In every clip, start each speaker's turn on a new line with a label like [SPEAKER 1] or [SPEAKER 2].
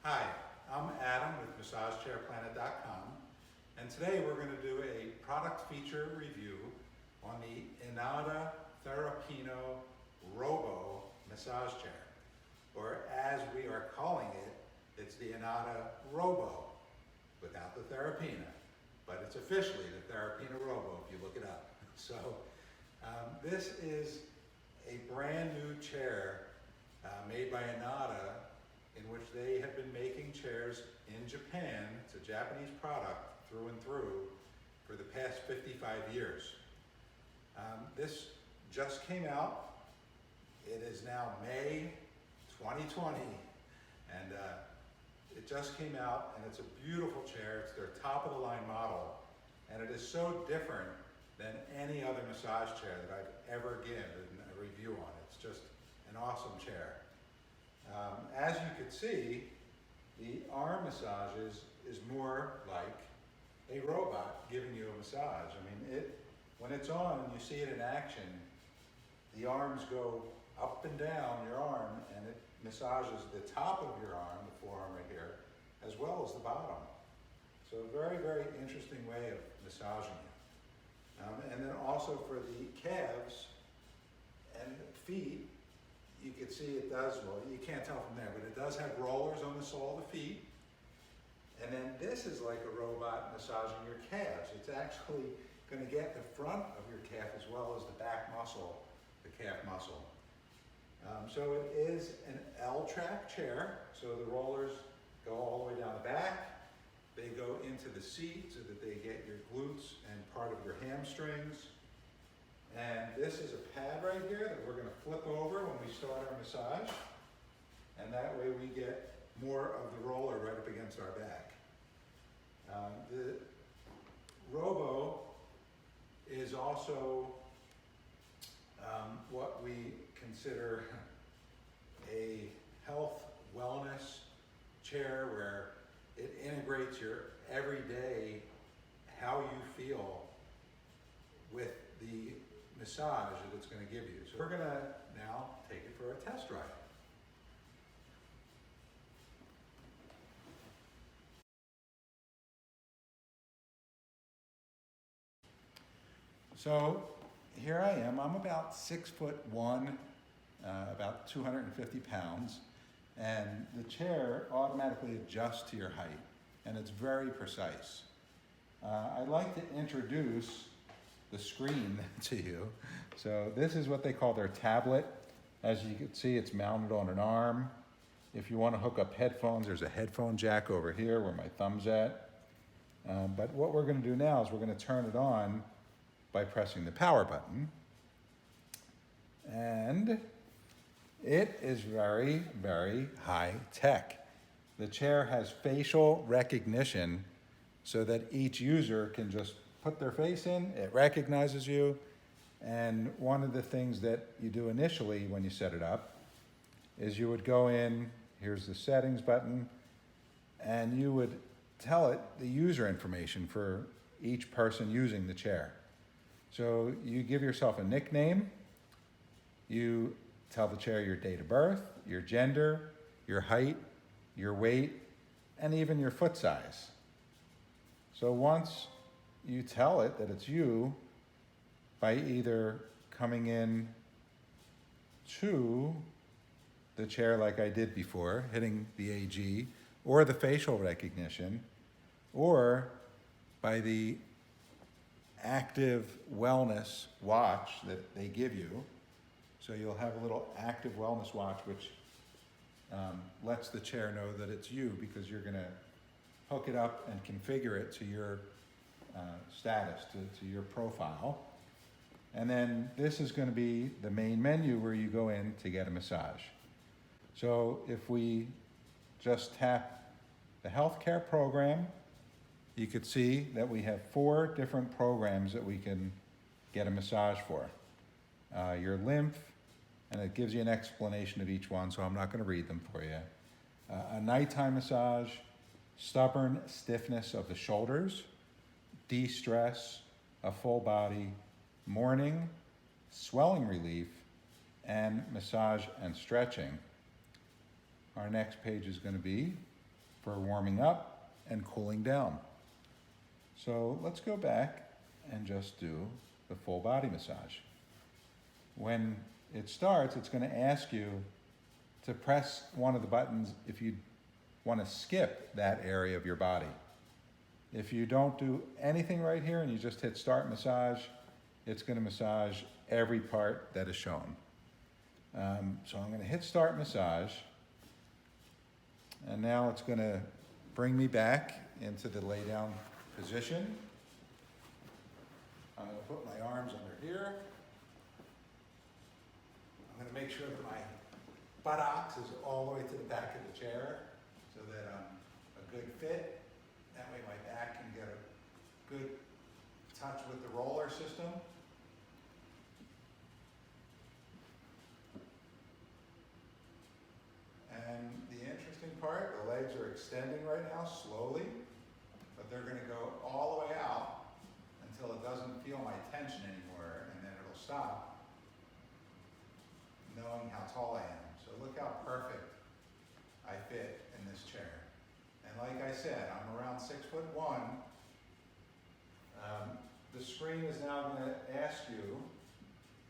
[SPEAKER 1] Hi, I'm Adam with MassageChairPlanet.com, and today we're going to do a product feature review on the Inada Robo massage chair, or as we are calling it, it's the Inada Robo without the Therapina, but it's officially the Therapina Robo if you look it up. So this is a brand new chair made by Inada, in which they have been making chairs in Japan. It's a Japanese product through and through for the past 55 years. This just came out. It is now May 2020, and it just came out, and it's a beautiful chair. It's their top of the line model, and it is so different than any other massage chair that I've ever given a review on. It's just an awesome chair. As you can see, the arm massage is more like a robot giving you a massage. I mean, when it's on and you see it in action, the arms go up and down your arm, and it massages the top of your arm, the forearm right here, as well as the bottom. So a very, very interesting way of massaging it. And then also for the calves and feet, you can see it does, well, you can't tell from there, but it does have rollers on the sole of the feet. And then this is like a robot massaging your calves. It's actually going to get the front of your calf as well as the back muscle, the calf muscle. So it is an L-track chair. So the rollers go all the way down the back. They go into the seat so that they get your glutes and part of your hamstrings. And this is a pad right here that we're going to flip over when we start our massage. And that way we get more of the roller right up against our back. The Robo is also what we consider a health wellness chair, where it integrates your everyday, how you feel, with the massage that it's going to give you. So we're going to now take it for a test ride. So here I am. I'm about 6'1", about 250 pounds, and the chair automatically adjusts to your height, and it's very precise. I'd like to introduce the screen to you. So this is what they call their tablet. As you can see, it's mounted on an arm. If you want to hook up headphones, there's a headphone jack over here where my thumb's at. But what we're going to do now is we're going to turn it on by pressing the power button. And it is very, very high tech. The chair has facial recognition so that each user can just put their face in, it recognizes you, and one of the things that you do initially when you set it up is you would go in, here's the settings button, and you would tell it the user information for each person using the chair. So you give yourself a nickname, you tell the chair your date of birth, your gender, your height, your weight, and even your foot size. So once you tell it that it's you by either coming in to the chair like I did before, hitting the AG, or the facial recognition, or by the active wellness watch that they give you. So you'll have a little active wellness watch which lets the chair know that it's you, because you're going to hook it up and configure it to your status, to your profile. And then this is going to be the main menu where you go in to get a massage. So if we just tap the healthcare program, you could see that we have 4 different programs that we can get a massage for. Your lymph, and it gives you an explanation of each one, so I'm not going to read them for you. A nighttime massage, stubborn stiffness of the shoulders, de-stress, a full body, morning, swelling relief, and massage and stretching. Our next page is going to be for warming up and cooling down. So let's go back and just do the full body massage. When it starts, it's going to ask you to press one of the buttons if you want to skip that area of your body. If you don't do anything right here and you just hit start massage, it's going to massage every part that is shown. So I'm going to hit start massage, and now it's going to bring me back into the lay down position. I'm going to put my arms under here. I'm going to make sure that my buttocks is all the way to the back of the chair so that I'm a good fit. That way my back can get a good touch with the roller system. And the interesting part, the legs are extending right now slowly, but they're going to go all the way out until it doesn't feel my tension anymore, and then it'll stop, knowing how tall I am. So look how perfect I fit in this chair. And like I said, I'm around 6'1". The screen is now going to ask you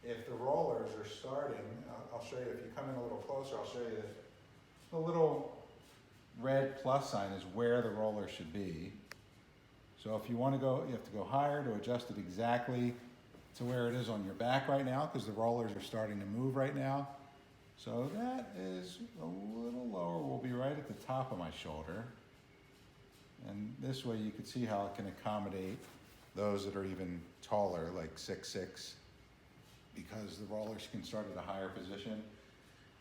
[SPEAKER 1] if the rollers are starting. I'll show you, if you come in a little closer, I'll show you that the little red plus sign is where the roller should be. So if you want to go, you have to go higher to adjust it exactly to where it is on your back right now, because the rollers are starting to move right now. So that is a little lower, will be right at the top of my shoulder. And this way you can see how it can accommodate those that are even taller, like 6'6", because the rollers can start at a higher position.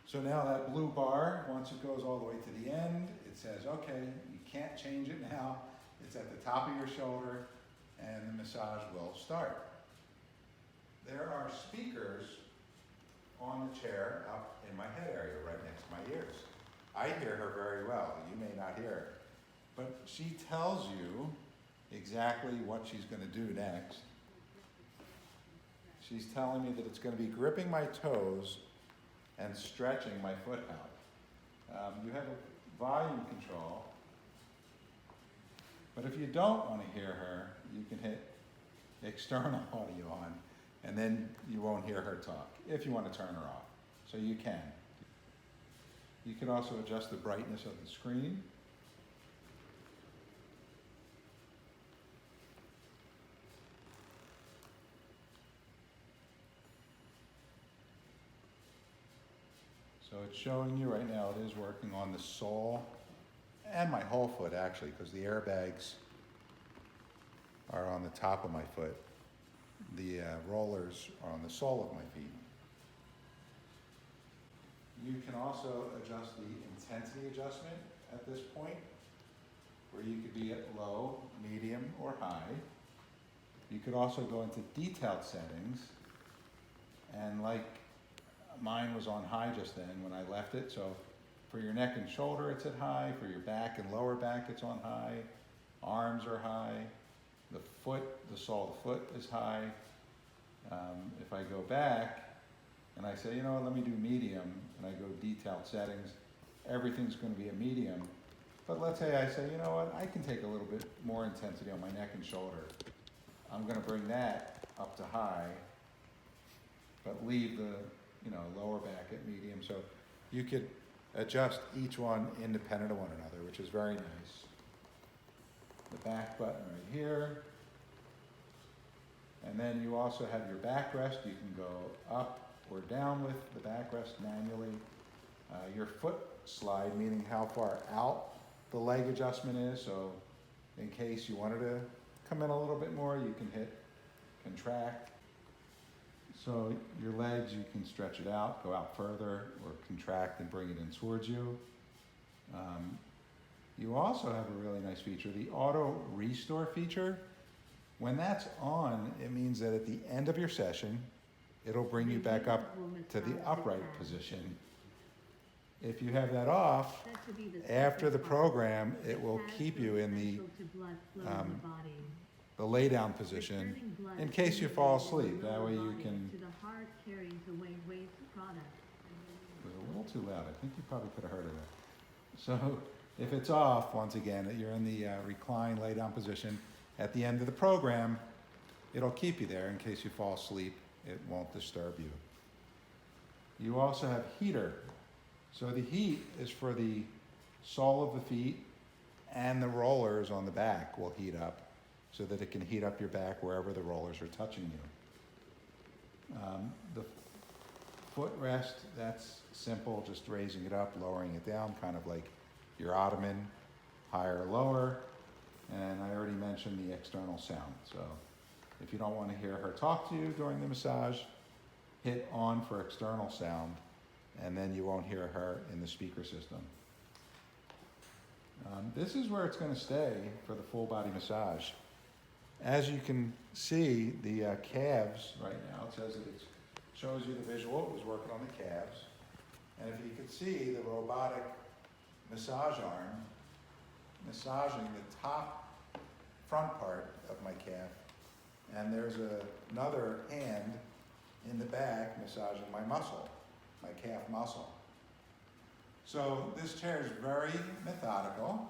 [SPEAKER 1] So now that blue bar, once it goes all the way to the end, it says, okay, you can't change it now. It's at the top of your shoulder, and the massage will start. There are speakers on the chair up in my head area, right next to my ears. I hear her very well. You may not hear her. But she tells you exactly what she's going to do next. She's telling me that it's going to be gripping my toes and stretching my foot out. You have a volume control, but if you don't want to hear her, you can hit external audio on, and then you won't hear her talk, if you want to turn her off. So you can. You can also adjust the brightness of the screen. So it's showing you right now, it is working on the sole and my whole foot actually, because the airbags are on the top of my foot. The rollers are on the sole of my feet. You can also adjust the intensity adjustment at this point, where you could be at low, medium, or high. You could also go into detailed settings, and like mine was on high just then when I left it, so for your neck and shoulder it's at high, for your back and lower back it's on high, arms are high, the foot, the sole of the foot is high. If I go back and I say, you know what, let me do medium, and I go detailed settings, everything's going to be a medium. But let's say I say, you know what, I can take a little bit more intensity on my neck and shoulder. I'm going to bring that up to high, but leave the lower back at medium. So you could adjust each one independent of one another, which is very nice. The back button right here. And then you also have your backrest. You can go up or down with the backrest manually. Your foot slide, meaning how far out the leg adjustment is. So in case you wanted to come in a little bit more, you can hit contract. So your legs, you can stretch it out, go out further, or contract and bring it in towards you. You also have a really nice feature, the auto restore feature. When that's on, it means that at the end of your session, it'll bring you back up to the upright position. If you have that off, after the program, it will keep you in the lay down position in case you fall asleep. That way you can. It was a little too loud. I think you probably could have heard of that. So If it's off, once again, you're in the recline, lay down position. At the end of the program, it'll keep you there in case you fall asleep. It won't disturb you. You also have heater. So the heat is for the sole of the feet, and the rollers on the back will heat up so that it can heat up your back wherever the rollers are touching you. The footrest, that's simple, just raising it up, lowering it down, kind of like your ottoman, higher or lower. And I already mentioned the external sound. So if you don't want to hear her talk to you during the massage, hit on for external sound, and then you won't hear her in the speaker system. This is where it's going to stay for the full body massage. As you can see, the calves right now, it says that it shows you the visual. It was working on the calves. And if you could see the robotic massage arm massaging the top front part of my calf, and there's another hand in the back massaging my muscle, my calf muscle. So this chair is very methodical.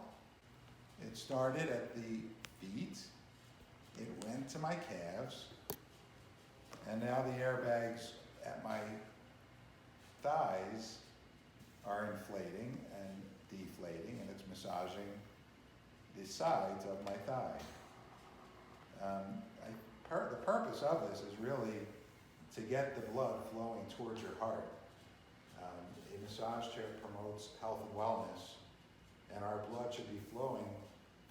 [SPEAKER 1] It started at the feet, it went to my calves, and now the airbags at my thighs are inflating and deflating, and it's massaging the sides of my thigh. The purpose of this is really to get the blood flowing towards your heart. A massage chair promotes health and wellness, and our blood should be flowing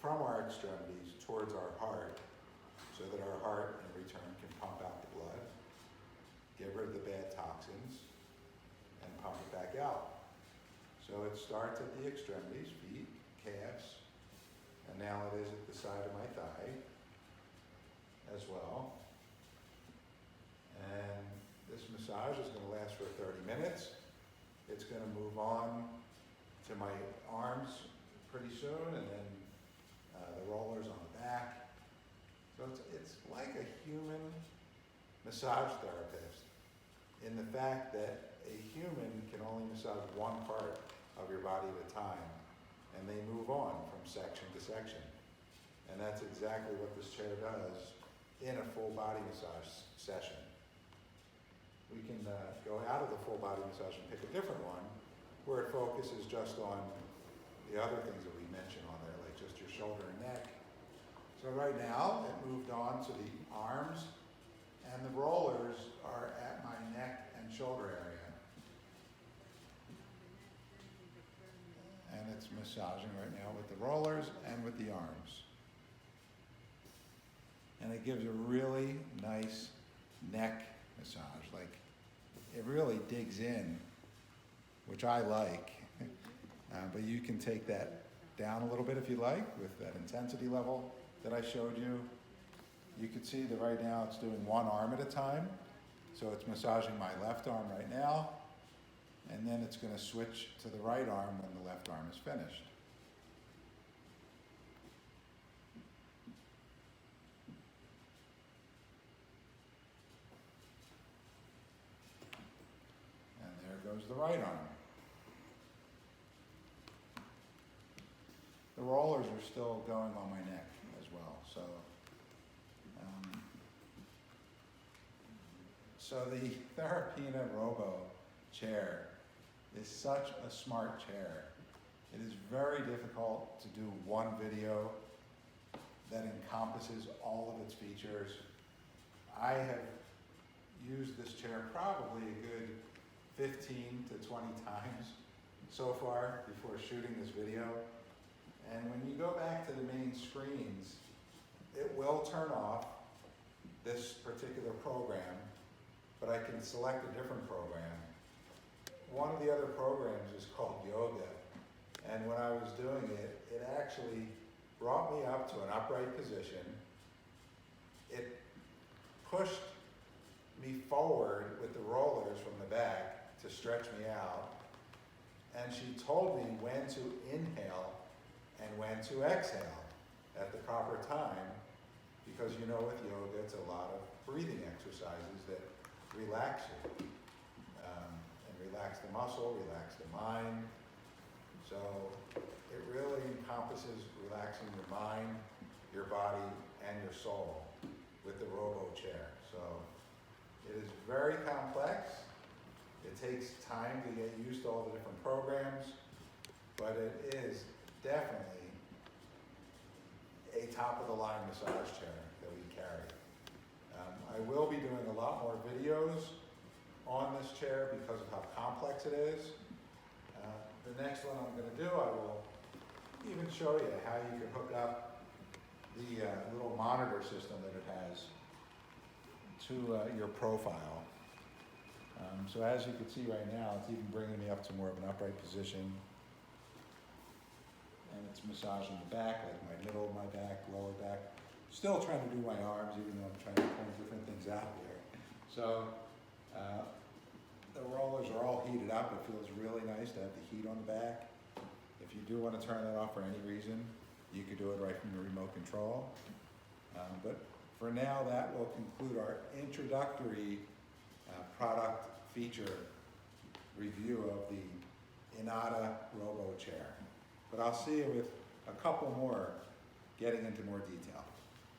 [SPEAKER 1] from our extremities towards our heart so that our heart in return can pump out the blood, get rid of the bad toxins, and pump it back out. So it starts at the extremities, feet, calves, and now it is at the side of my thigh as well. And this massage is going to last for 30 minutes. It's going to move on to my arms pretty soon, and then the rollers on the back. So it's like a human massage therapist in the fact that a human can only massage one part of your body at a time, and they move on from section to section. And that's exactly what this chair does in a full body massage session. We can go out of the full body massage and pick a different one where it focuses just on the other things that we mentioned on there, like just your shoulder and neck. So right now, it moved on to the arms, and the rollers are at my neck and shoulder area. And it's massaging right now with the rollers and with the arms. And it gives a really nice neck massage. Like, it really digs in, which I like. But you can take that down a little bit if you like with that intensity level that I showed you. You can see that right now it's doing one arm at a time. So it's massaging my left arm right now, and then it's going to switch to the right arm when the left arm is finished. And there goes the right arm. The rollers are still going on my neck as well. So the Inada Robo chair is such a smart chair. It is very difficult to do one video that encompasses all of its features. I have used this chair probably a good 15 to 20 times so far before shooting this video. And when you go back to the main screens, it will turn off this particular program, but I can select a different program. One of the other programs is called yoga, and when I was doing it, it actually brought me up to an upright position. It pushed me forward with the rollers from the back to stretch me out, and she told me when to inhale and when to exhale at the proper time, because you know with yoga it's a lot of breathing exercises that relax you, and relax the muscle, relax the mind. So it really encompasses relaxing your mind, your body, and your soul with the Robo chair. So it is very complex. It takes time to get used to all the different programs, but it is definitely a top-of-the-line massage chair that we carry. I will be doing a lot more videos on this chair because of how complex it is. The next one I'm going to do, I will even show you how you can hook up the little monitor system that it has to your profile. So as you can see right now, it's even bringing me up to more of an upright position. And it's massaging the back, like my middle of my back, lower back. Still trying to do my arms, even though I'm trying to point different things out there. So the rollers are all heated up. It feels really nice to have the heat on the back. If you do want to turn that off for any reason, you could do it right from the remote control. But for now, that will conclude our introductory product feature review of the Inada Robo chair. But I'll see you with a couple more getting into more detail.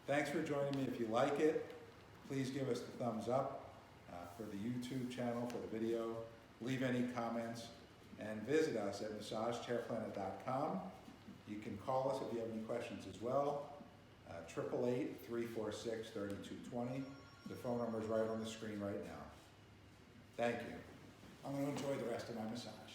[SPEAKER 1] Thanks for joining me. If you like it, please give us the thumbs up for the YouTube channel, for the video. Leave any comments and visit us at massagechairplanet.com. You can call us if you have any questions as well. 888-346-3220. The phone number is right on the screen right now. Thank you. I'm going to enjoy the rest of my massage.